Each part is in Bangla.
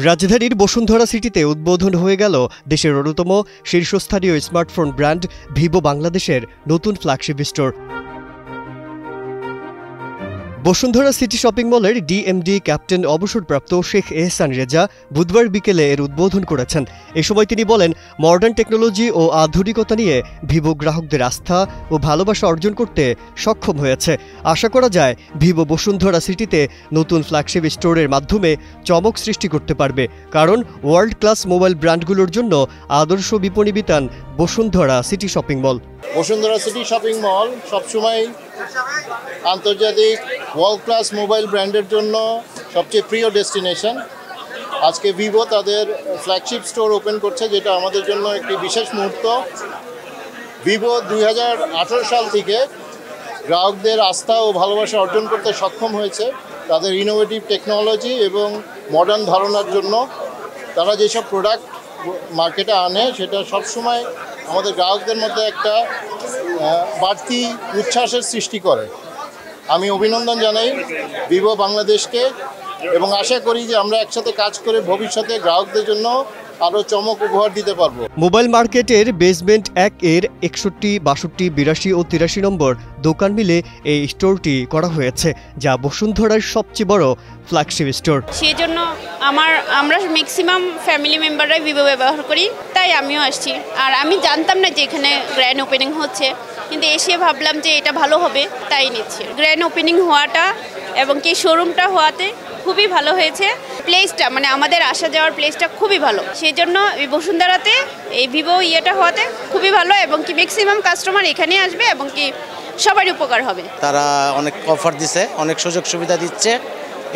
রাজধানীর বসুন্ধরা সিটিতে উদ্বোধন হয়ে গেল দেশের অন্যতম শীর্ষস্থানীয় স্মার্টফোন ব্র্যান্ড ভিভো বাংলাদেশের নতুন flagship store. Bashundhara city shopping মলের ডিএমডি ক্যাপ্টেন অবসরপ্রাপ্ত শেখ এহসান রেজা বুধবার বিকেলে এর উদ্বোধন করেছেন। এ সময় তিনি বলেন, মডার্ন টেকনোলজি ও আধুনিকতা নিয়ে ভিভো গ্রাহকদের আস্থা ও ভালোবাসা অর্জন করতে সক্ষম হয়েছে। আশা করা যায় ভিভো বসুন্ধরা সিটিতে নতুন ফ্ল্যাগশিপ স্টোরের মাধ্যমে চমক সৃষ্টি করতে পারবে, কারণ ওয়ার্ল্ড ক্লাস মোবাইল ব্র্যান্ডগুলোর জন্য আদর্শ বিপণী বিতান Bashundhara city shopping mall. Bashundhara city shopping mall সবসময় আন্তর্জাতিক ওয়ার্ল্ড ক্লাস মোবাইল ব্র্যান্ডের জন্য সবচেয়ে প্রিয় ডেস্টিনেশন। আজকে ভিভো তাদের ফ্ল্যাগশিপ স্টোর ওপেন করছে, যেটা আমাদের জন্য একটি বিশেষ মুহূর্ত। ভিভো 2018 সাল থেকে গ্রাহকদের আস্থা ও ভালোবাসা অর্জন করতে সক্ষম হয়েছে তাদের ইনোভেটিভ টেকনোলজি এবং মডার্ন ধারণার জন্য। তারা যেসব প্রোডাক্ট মার্কেটে আনে সেটা সবসময় আমাদের গ্রাহকদের মধ্যে একটা বাড়তি উচ্ছ্বাসের সৃষ্টি করে। আমি অভিনন্দন জানাই ভিভো বাংলাদেশকে এবং আশা করি যে আমরা একসাথে কাজ করে ভবিষ্যতে গ্রাহকদের জন্য আরও চমক উপহার দিতে পারবো। মোবাইল মার্কেটের বেসমেন্ট 1 এর 61, 62, 82 ও 83 নম্বর দোকান মিলে এই স্টোরটি করা হয়েছে, যা বসুন্ধরার সবচেয়ে বড় ফ্ল্যাগশিপ স্টোর। সেই জন্য আমরা ম্যাক্সিমাম ফ্যামিলি মেম্বাররাই ভিভো ব্যবহার করি, তাই আমিও আসছি। আর আমি জানতাম না যে এখানে গ্র্যান্ড ওপেনিং হচ্ছে, কিন্তু এসে ভাবলাম যে এটা ভালো হবে, তাই নিচ্ছি। গ্র্যান্ড ওপেনিং হওয়াটা এবং কি শোরুমটা হওয়াতে খুবই ভালো হয়েছে। প্লেসটা মানে আমাদের আসা যাওয়ার প্লেসটা খুবই ভালো, সেই জন্য বসুন্ধরাতে এই ভিভো ইয়েটা হওয়াতে খুবই ভালো এবং কি ম্যাক্সিমাম কাস্টমার এখানে আসবে এবং কি সবারই উপকার হবে। তারা অনেক অফার দিচ্ছে, অনেক সুযোগ সুবিধা দিচ্ছে।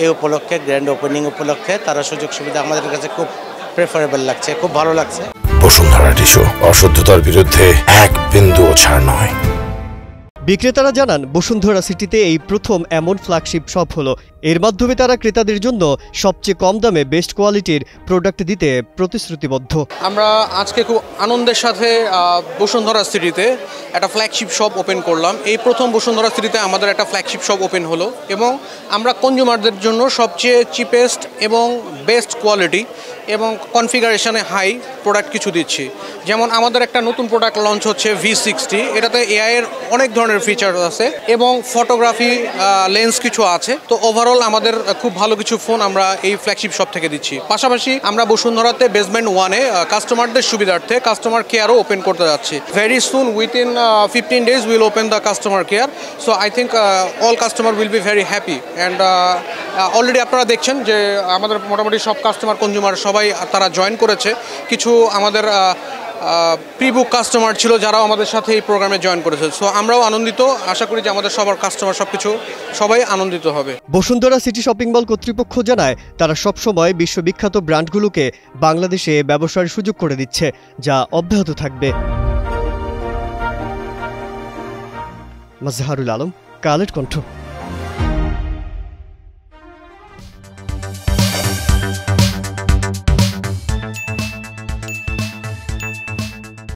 এই উপলক্ষে গ্র্যান্ড ওপেনিং উপলক্ষে তারা সুযোগ সুবিধা আমাদের কাছে খুব প্রেফারেবল লাগছে, খুব ভালো লাগছে। বসুন্ধরা টিস্যু, অশুদ্ধতার বিরুদ্ধে এক বিন্দুও ছাড় নয়। বিক্রেতারা জানান, বসুন্ধরা সিটিতে এই প্রথম এমন ফ্ল্যাগশিপ শপ হলো। এর মাধ্যমে তারা ক্রেতাদের জন্য সবচেয়ে কম দামে বেস্ট কোয়ালিটির প্রোডাক্ট দিতে প্রতিশ্রুতিবদ্ধ। আমরা আজকে খুব আনন্দের সাথে বসুন্ধরা সিটিতে একটা ফ্ল্যাগশিপ শপ ওপেন করলাম। এই প্রথম বসুন্ধরা সিটিতে আমাদের একটা ফ্ল্যাগশিপ শপ ওপেন হলো এবং আমরা কনজিউমারদের জন্য সবচেয়ে চিপেস্ট এবং বেস্ট কোয়ালিটি এবং কনফিগারেশনে হাই প্রোডাক্ট কিছু দিচ্ছি। যেমন আমাদের একটা নতুন প্রোডাক্ট লঞ্চ হচ্ছে V60। এটাতে AI এর অনেক ধরনের ফিচার আছে এবং ফটোগ্রাফি লেন্স কিছু আছে। তো ওভারঅল আমাদের খুব ভালো কিছু ফোন আমরা এই ফ্ল্যাগশিপ শপ থেকে দিচ্ছি। পাশাপাশি আমরা বসুন্ধরাতে বেসমেন্ট 1-এ কাস্টমারদের সুবিধার্থে কাস্টমার কেয়ারও ওপেন করতে যাচ্ছি। Very soon within 15 days will open the customer care. So I think all customer will be very happy and already আপনারা দেখছেন যে আমাদের মোটামুটি সব কাস্টমার কনজিউমার সবাই তারা জয়েন করেছে। কিছু আমাদের প্রিবুক কাস্টমার ছিল যারাও আমাদের সাথে এই প্রোগ্রামে জয়েন করেছে। সো আমরাও আনন্দিত, আশা করি যে আমাদের সবার কাস্টমার সবাই আনন্দিত হবে। বসুন্ধরা সিটি শপিং মল কর্তৃপক্ষ জানায়, তারা সবসময় বিশ্ববিখ্যাত ব্র্যান্ডগুলোকে বাংলাদেশে ব্যবসার সুযোগ করে দিচ্ছে, যা অব্যাহত থাকবে। মাজহারুল আলম, কালের কণ্ঠ।